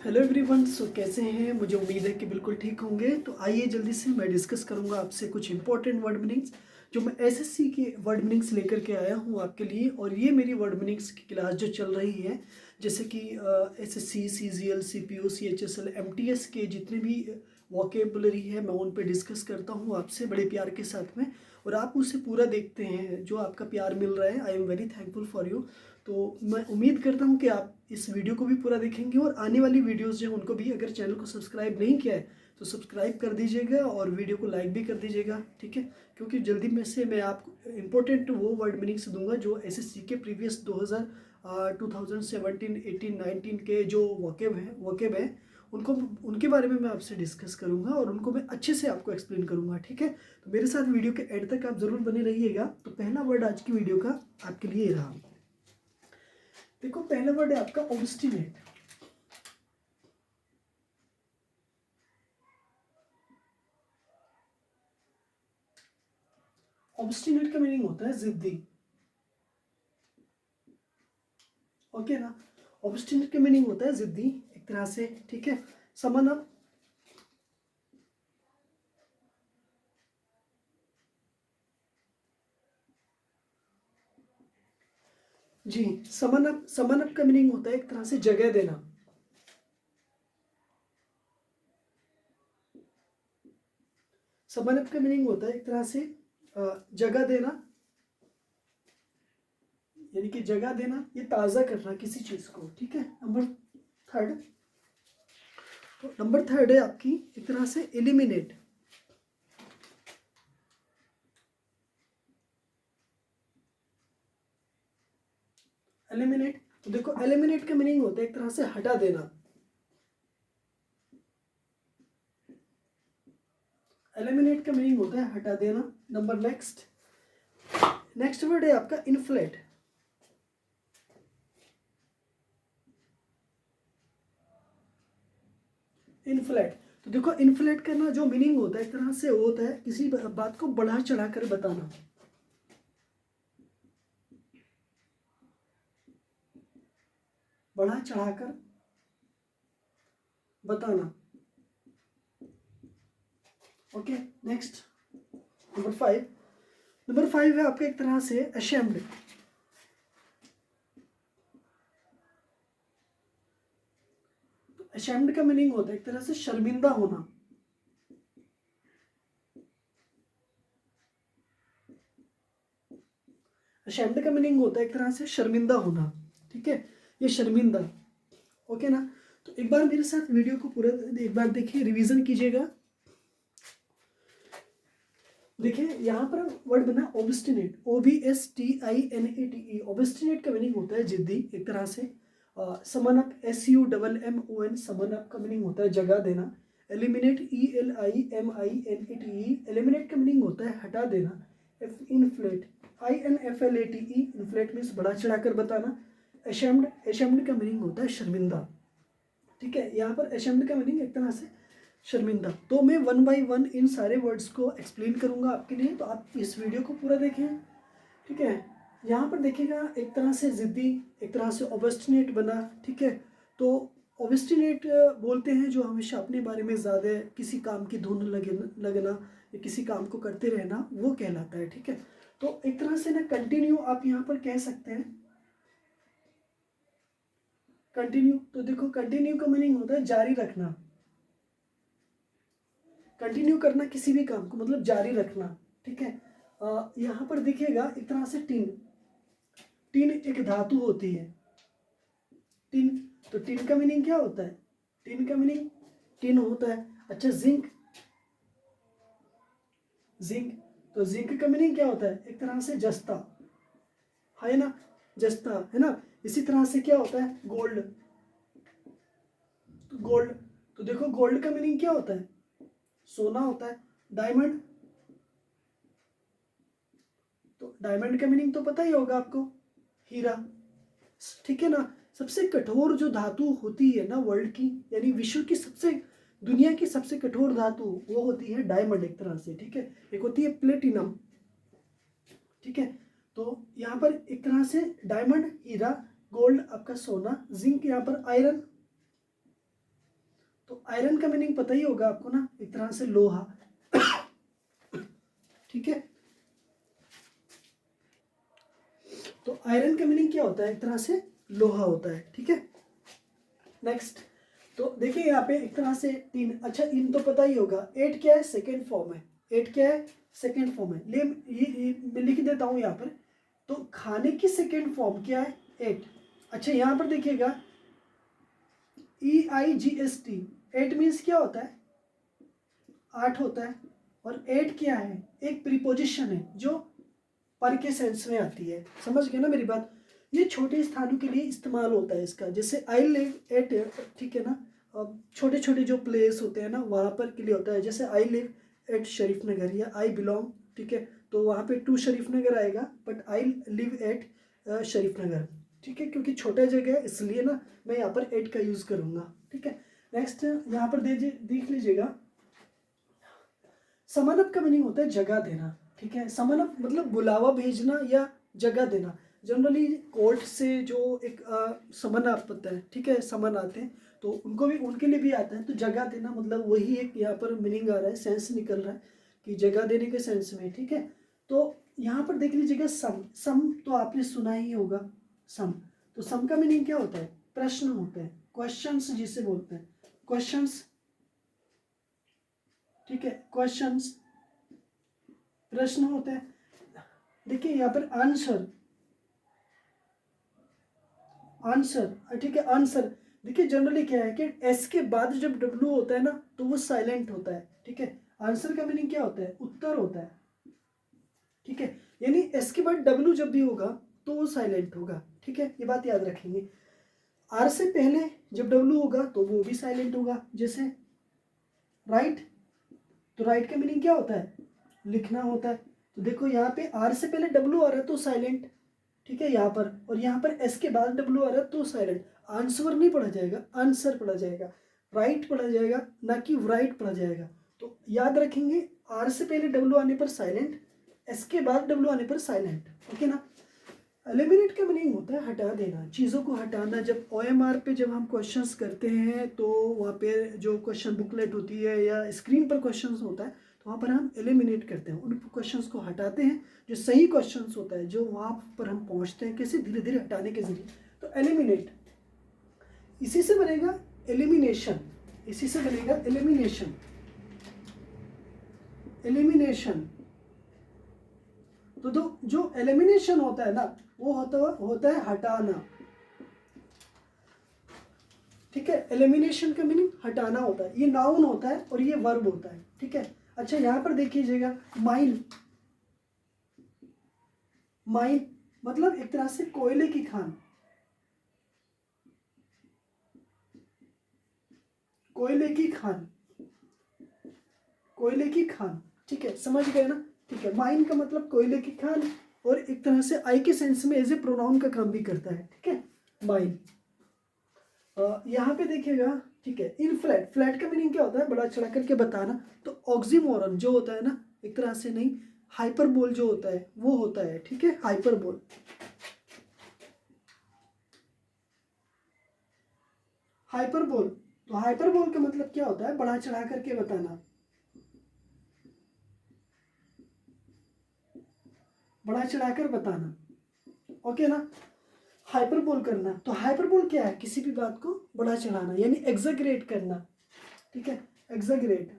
Hello everyone. कैसे हैं? मुझे उम्मीद है कि बिल्कुल ठीक होंगे। तो आइए जल्दी से मैं डिस्कस करूंगा आपसे कुछ इंपॉर्टेंट वर्ड मीनिंग्स जो मैं एसएससी के वर्ड मीनिंग्स लेकर के आया हूं आपके लिए। और ये मेरी वर्ड मीनिंग्स की क्लास जो चल रही है, जैसे कि SSC, CGL, CPO, CHSL, MTS के जितने भी वोकेबुलरी है मैं उन पे डिस्कस करता हूँ आपसे बड़े प्यार के साथ में। और आप उसे पूरा देखते हैं, जो आपका प्यार मिल रहा है, I am very thankful for you. तो मैं उम्मीद करता हूँ कि आप इस वीडियो को भी पूरा देखेंगे और आने वाली वीडियोस जो हैं उनको भी, अगर चैनल को सब्सक्राइब नहीं किया है तो सब्सक्राइब कर दीजिएगा और वीडियो को लाइक भी कर दीजिएगा, ठीक है। क्योंकि जल्दी में से मैं आपको इंपॉर्टेंट वो वर्ड मीनिंग्स दूंगा जो एसएससी के प्रीवियस 2017, 18, 19 के जो वोकेब हैं उनको, उनके बारे में मैं आपसे डिस्कस करूंगा और उनको मैं अच्छे से आपको एक्सप्लेन करूंगा, ठीक है। तो मेरे साथ वीडियो के एंड तक आप ज़रूर बने रहिएगा। तो पहला वर्ड आज की वीडियो का आपके लिए रहा। देखो, पहला वर्ड है आपका ऑब्स्टिनेट। ऑब्स्टिनेट का मीनिंग होता है जिद्दी, ओके ना। ऑब्स्टिनेट का मीनिंग होता है जिद्दी एक तरह से, ठीक है। समन अप, जी, समन अप का मीनिंग होता है एक तरह से जगह देना। समन अप का मीनिंग होता है एक तरह से जगह देना, यानी कि जगह देना, ये ताज़ा करना किसी चीज़ को, ठीक है। थर्ड नंबर थर्ड है आपकी एक तरह से एलिमिनेट। एलिमिनेट, तो देखो एलिमिनेट का मीनिंग होता है एक तरह से हटा देना। एलिमिनेट का मीनिंग होता है हटा देना। नंबर नेक्स्ट वर्ड है आपका इन्फ्लेट। इन्फ्लेट, तो देखो इन्फ्लेट करना जो मीनिंग होता है एक तरह से होता है किसी बात को बढ़ा चढ़ा कर बताना। बढ़ा चढ़ाकर बताना, ओके। नेक्स्ट नंबर फाइव है आपका एक तरह से अशेम्ड। अशेम्ड का मीनिंग होता है एक तरह से शर्मिंदा होना। अशेम्ड का मीनिंग होता है एक तरह से शर्मिंदा होना, ठीक है। ये शर्मिंदा, ओके ना। तो एक बार मेरे साथ वीडियो को पूरा एक बार देखिए, रिवीजन कीजिएगा। देखिए यहाँ पर वर्ड बना ऑब्स्टिनेट, OBSTINATE। ऑब्स्टिनेट का मीनिंग होता है जिद्दी एक तरह से। समन अप, SUMMON, समन अप का मीनिंग होता है जगह देना। एलिमिनेट, ELIMINATE, एलिमिनेट का मीनिंग होता है हटा देना। इन्फ्लेट, INFLATE, इन्फ्लेट मीन्स बढ़ा चढ़ा कर बताना। एशेम्ड का मीनिंग होता है शर्मिंदा, ठीक है। यहाँ पर एशेम्ड का मीनिंग एक तरह से शर्मिंदा। तो मैं वन बाय वन इन सारे वर्ड्स को एक्सप्लेन करूंगा आपके लिए, तो आप इस वीडियो को पूरा देखें, ठीक है। यहाँ पर देखिएगा एक तरह से जिद्दी, एक तरह से ऑब्स्टिनेट बना, ठीक है। तो ऑब्स्टिनेट बोलते हैं जो हमेशा अपने बारे में ज़्यादा किसी काम की धुन लगना या किसी काम को करते रहना, वो कहलाता है, ठीक है। तो एक तरह से ना कंटिन्यू आप यहाँ पर कह सकते हैं। कंटिन्यू, तो देखो कंटिन्यू का मीनिंग होता है जारी रखना। कंटिन्यू करना किसी भी काम को, मतलब जारी रखना, ठीक है। यहाँ पर देखिएगा एक तरह से टिन, टिन एक धातु होती है। टिन, तो टिन का मीनिंग क्या होता है? टिन का मीनिंग टिन होता है। अच्छा, जिंक, जिंक, तो जिंक का मीनिंग क्या होता है? एक तरह से जस्ता, है ना, जस्ता, है ना। इसी तरह से क्या होता है? गोल्ड, तो गोल्ड, तो देखो गोल्ड का मीनिंग क्या होता है? सोना होता है। डायमंड, तो डायमंड का मीनिंग तो पता ही होगा आपको, हीरा, ठीक है ना। सबसे कठोर जो धातु होती है ना वर्ल्ड की, यानी विश्व की सबसे, दुनिया की सबसे कठोर धातु, वो होती है डायमंड एक तरह से, ठीक है। एक होती है प्लेटिनम, ठीक है। तो यहाँ पर एक तरह से डायमंड, हीरा, गोल्ड आपका सोना, जिंक यहाँ पर आयरन, तो आयरन का मीनिंग पता ही होगा आपको ना, एक तरह से लोहा। ठीक है, तो आयरन का मीनिंग क्या होता है, एक तरह से लोहा होता है। ठीक है, नेक्स्ट, तो देखिए यहाँ पे एक तरह से 3, अच्छा इन तो पता ही होगा। 8 क्या है, सेकेंड फॉर्म है। 8 क्या है, सेकेंड फॉर्म है। ये मैं लिख देता हूँ यहाँ पर। तो खाने की सेकेंड फॉर्म क्या है, 8। अच्छा यहाँ पर देखिएगा EIGST, 8 मीन्स क्या होता है, 8 होता है। और 8 क्या है, एक प्रीपोजिशन है जो पर के सेंस में आती है। समझ गए ना मेरी बात। ये छोटे स्थानों के लिए इस्तेमाल होता है इसका, जैसे आई लिव एट, ठीक है ना। अब छोटे छोटे जो प्लेस होते हैं ना वहाँ पर के लिए होता है, जैसे आई लिव एट शरीफ नगर या आई बिलोंग, ठीक है, तो वहाँ पे टू शरीफ नगर आएगा, बट आई लिव एट शरीफ नगर। ठीक है, क्योंकि छोटा जगह है इसलिए ना मैं यहाँ पर एट का यूज़ करूँगा। ठीक है, नेक्स्ट यहाँ पर देख लीजिएगा, समन अप का मीनिंग होता है जगह देना। ठीक है, समन अप मतलब बुलावा भेजना या जगह देना। जनरली कोर्ट से जो एक समन आता है, ठीक है, समन आते हैं तो उनको भी, उनके लिए भी आता है। तो जगह देना मतलब वही एक यहाँ पर मीनिंग आ रहा है, सेंस निकल रहा है कि जगह देने के सेंस में। ठीक है, तो यहाँ पर देख लीजिएगा सम तो आपने सुना ही होगा, सम। तो सम का मीनिंग क्या होता है, प्रश्न होते हैं, क्वेश्चंस जिसे बोलते हैं, क्वेश्चंस। ठीक है, क्वेश्चंस प्रश्न होते हैं। देखिए यहाँ पर आंसर, आंसर, ठीक है, आंसर। देखिए जनरली क्या है कि एस के बाद जब डब्ल्यू होता है ना तो वो साइलेंट होता है। ठीक है, आंसर का मीनिंग क्या होता है, उत्तर होता है। ठीक है, यानी एस के बाद डब्ल्यू जब भी होगा तो वो साइलेंट होगा। ठीक है, ये बात याद रखेंगे। आर से पहले जब डब्ल्यू होगा तो वो भी साइलेंट होगा, जैसे राइट। तो राइट का मीनिंग क्या होता है, लिखना होता है। तो देखो यहाँ पे आर से पहले डब्ल्यू आ रहा है तो साइलेंट। ठीक है, यहाँ पर, और यहाँ पर एस के बाद डब्ल्यू आ रहा है तो साइलेंट। आंसर नहीं पढ़ा जाएगा, आंसर पढ़ा जाएगा, राइट पढ़ा जाएगा, ना कि राइट पढ़ा जाएगा। तो याद रखेंगे, आर से पहले डब्ल्यू आने पर साइलेंट, एस के बाद डब्ल्यू आने पर साइलेंट। ओके ना। एलिमिनेट का मीनिंग होता है हटा देना, चीज़ों को हटाना। जब OMR पे जब हम क्वेश्चंस करते हैं तो वहाँ पे जो क्वेश्चन बुकलेट होती है या स्क्रीन पर क्वेश्चंस होता है तो वहाँ पर हम एलिमिनेट करते हैं, उन क्वेश्चंस को हटाते हैं। जो सही क्वेश्चंस होता है जो वहाँ पर हम पहुँचते हैं, कैसे, धीरे धीरे हटाने के जरिए। तो एलिमिनेट, इसी से बनेगा एलिमिनेशन, इसी से बनेगा एलिमिनेशन। एलिमिनेशन तो जो एलिमिनेशन होता है ना वो होता है हटाना। ठीक है, एलिमिनेशन का मीनिंग हटाना होता है। ये नाउन होता है और ये वर्ब होता है। ठीक है, अच्छा यहाँ पर देखिएगा, माइन, माइन मतलब एक तरह से कोयले की खान, कोयले की खान, कोयले की खान। ठीक है, समझ गए ना। ठीक है, माइन का मतलब कोयले की खान, और एक तरह से आई के सेंस में एज ए प्रोनाउन का काम भी करता है। ठीक है, माइन। यहाँ पे देखिएगा, ठीक है, इन फ्लैट, फ्लैट का मीनिंग क्या होता है, बड़ा चढ़ा करके बताना। तो ऑक्सीमोरन जो होता है ना, एक तरह से नहीं, हाइपरबोल जो होता है वो होता है। ठीक है, हाइपरबोल। हाइपरबोल, तो हाइपरबोल का मतलब क्या होता है, बड़ा चढ़ा करके बताना, बड़ा चढ़ाकर बताना। ओके ना, हाइपरबोल करना। तो हाइपरबोल क्या है, किसी भी बात को बड़ा चढ़ाना, यानी एग्जैगरेट करना। ठीक है, एग्जैगरेट,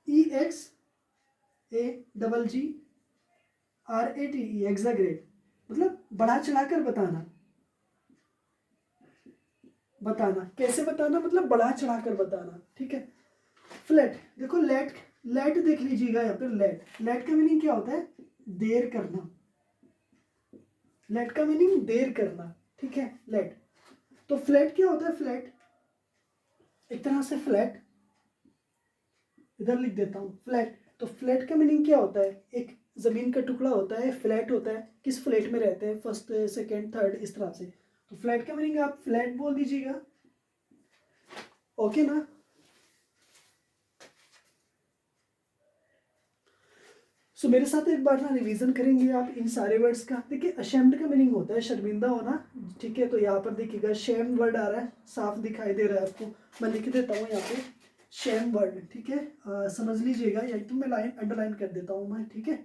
EXAGGRATE, एग्जैगरेट मतलब बढ़ा चढ़ाकर बताना। बताना कैसे बताना, मतलब बढ़ा चढ़ाकर बताना। ठीक है, फ्लैट, देखो लेट, लेट देख लीजिएगा यहाँ पर, लेट, लेट का मीनिंग क्या होता है, देर करना। लेट का मीनिंग देर करना। ठीक है, लेट। तो फ्लैट क्या होता है, फ्लैट एक तरह से फ्लैट, इधर लिख देता हूँ फ्लैट। तो फ्लैट का मीनिंग क्या होता है, एक जमीन का टुकड़ा होता है, फ्लैट होता है। किस फ्लैट में रहते हैं, फर्स्ट सेकंड थर्ड, इस तरह से। तो फ्लैट का मीनिंग आप फ्लैट बोल दीजिएगा। ओके ना। सो मेरे साथ एक बार ना रिवीजन करेंगे आप इन सारे वर्ड्स का। देखिए अशेम्ड का मीनिंग होता है शर्मिंदा होना, ठीक है। तो यहाँ पर देखिएगा शेम वर्ड आ रहा है, साफ दिखाई दे रहा है आपको, मैं लिख देता हूँ यहाँ पे शेम वर्ड, ठीक है। समझ लीजिएगा, या तो मैं लाइन अंडरलाइन कर देता हूँ मैं, ठीक है।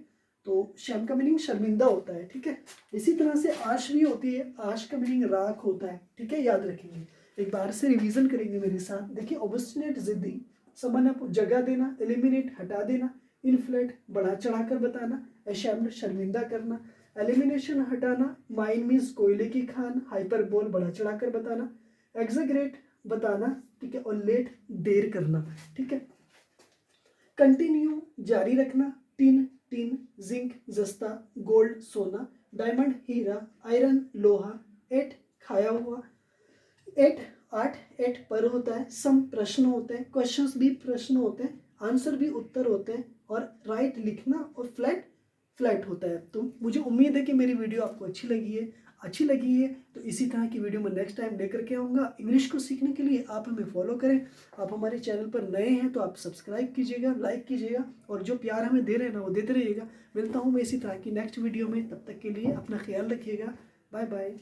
तो शेम का मीनिंग शर्मिंदा होता है, ठीक है। इसी तरह से आश भी होती है, आश का मीनिंग राख होता है, ठीक है, याद रखेंगे। एक बार से रिवीजन करेंगे मेरे साथ। देखिए ऑब्स्टिनेट जिद्दी, समन अप जगह देना, एलिमिनेट हटा देना, इनफ्लेट बढ़ा चढ़ाकर बताना, एशेम्ड शर्मिंदा करना, एलिमिनेशन हटाना, माइन मीन्स कोयले की खान, हाइपरबोल बढ़ा चढ़ाकर बताना, एग्जैगरेट बताना, ठीक है, और लेट देर करना, ठीक है। कंटिन्यू जारी रखना, टिन टिन, जिंक जस्ता, गोल्ड सोना, डायमंड हीरा, आयरन लोहा, एट खाया हुआ, एट आठ, एट पर होता है, सम प्रश्न होते हैं, क्वेश्चंस भी प्रश्न होते हैं, आंसर भी उत्तर होते हैं, और राइट लिखना, और फ्लैट फ्लैट होता है। तो मुझे उम्मीद है कि मेरी वीडियो आपको अच्छी लगी है तो इसी तरह की वीडियो मैं नेक्स्ट टाइम लेकर के आऊँगा। इंग्लिश को सीखने के लिए आप हमें फॉलो करें। आप हमारे चैनल पर नए हैं तो आप सब्सक्राइब कीजिएगा, लाइक कीजिएगा, और जो प्यार हमें दे रहे हैं ना वो देते रहिएगा। मिलता हूँ मैं इसी तरह की नेक्स्ट वीडियो में, तब तक के लिए अपना ख्याल रखिएगा। Bye bye.